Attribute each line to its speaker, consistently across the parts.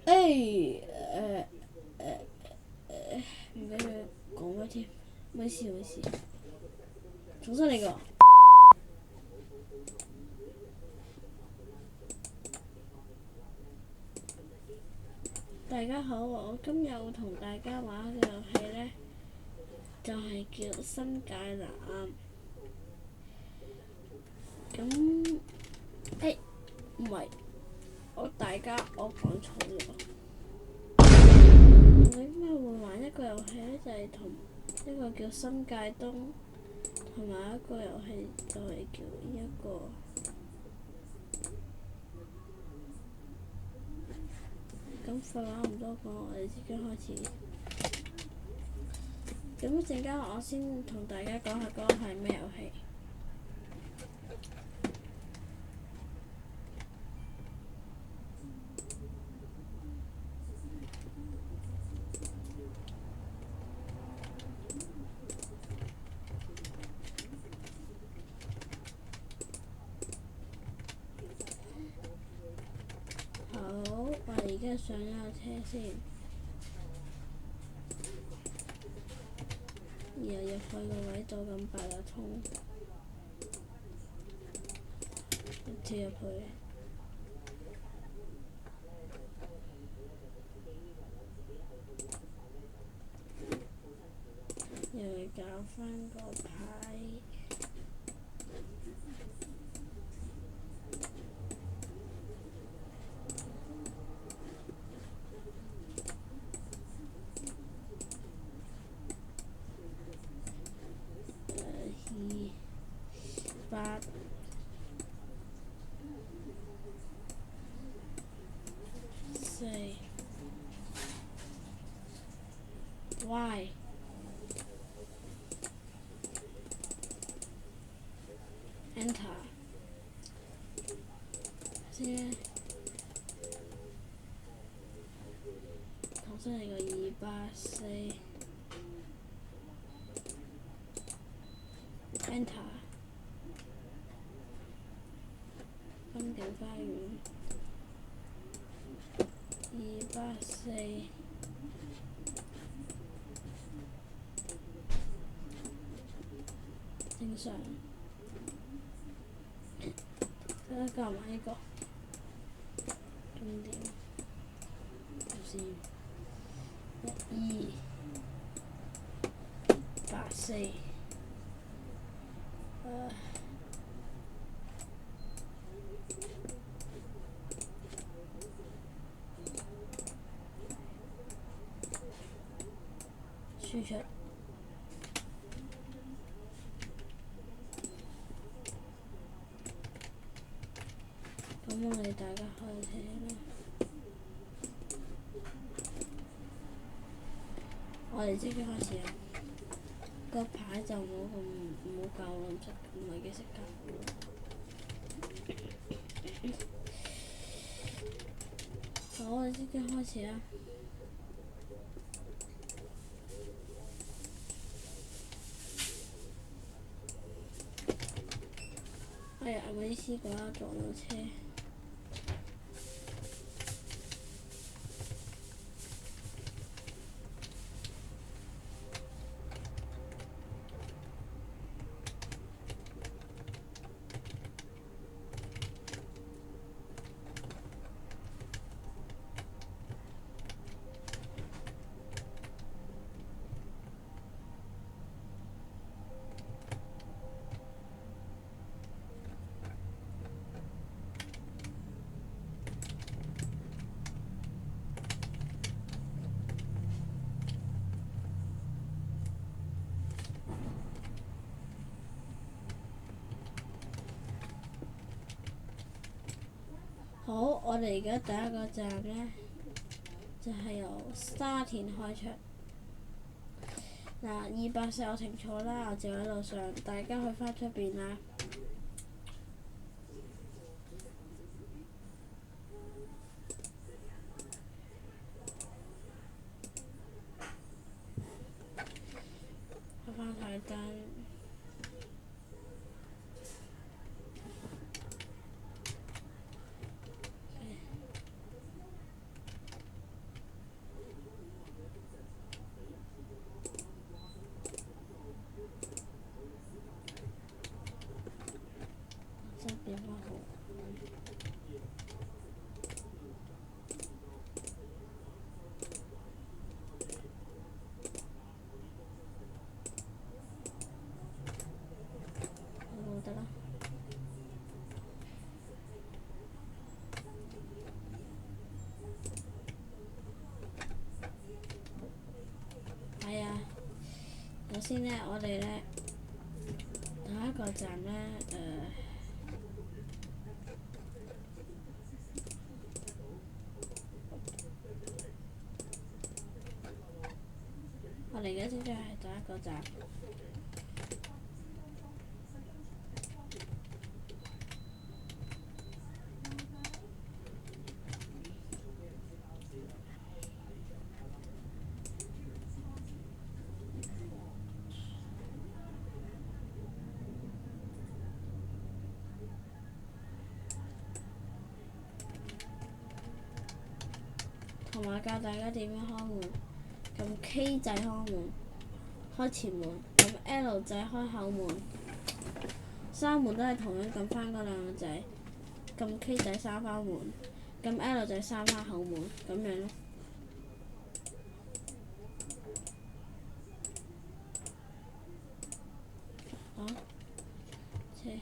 Speaker 1: 唔記得佢講乜添，冇事冇事，重新嚟過。大家好，我今日會同大家玩嘅遊戲呢，就係叫新界南。咁唔係，我講錯咗。我哋今日會玩一個遊戲呢，就係同一個叫新界東，同埋一個遊戲就係叫一個。咁廢話唔多講，我哋即刻開始。咁一陣間我先同大家講下嗰個係咩遊戲。好，我而家上咗架車先，然後入去個位度咁八達通，跳入去，又嚟搞翻個牌。2、8、4、Y、Enter。先重新嚟個284 Enter。分境花園284正常。睇下夾埋呢個終點，先1284。輸出。咁我哋大家開睇啦。我哋即刻開始啦。個牌就唔好教我，唔係幾識教。好，我哋即刻開始啦。哎呀，唔好意思，嗰下撞到車。好，我哋而家第一個站呢，就係由沙田開出。284我停錯啦，我就喺路上，大家去返出邊啦。開返台燈。先呢，我哋呢，第一個站呢，我哋而家先將係第一個站。同埋教大家點樣開門，撳 K 掣開門，開前門，撳 L 掣開後門，閂門都係同樣撳翻嗰兩個掣，撳 K 掣閂翻門，撳 L 掣閂翻後門，咁樣咯。啊？切！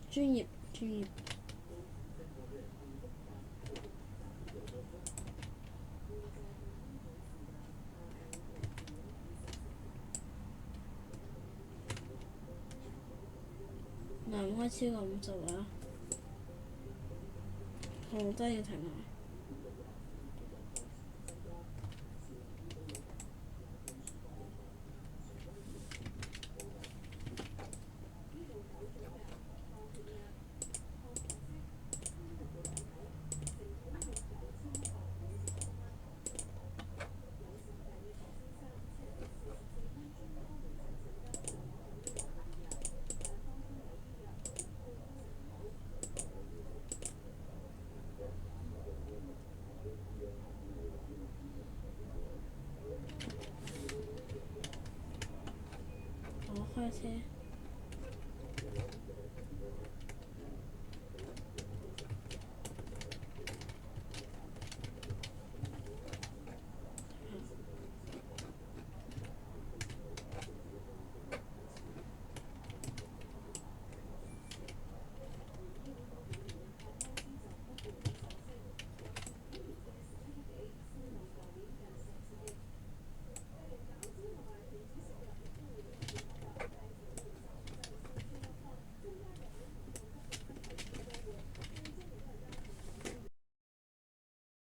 Speaker 1: 專業，專業。嗱，唔可以超過50啊！紅綠燈要停啊！我開車。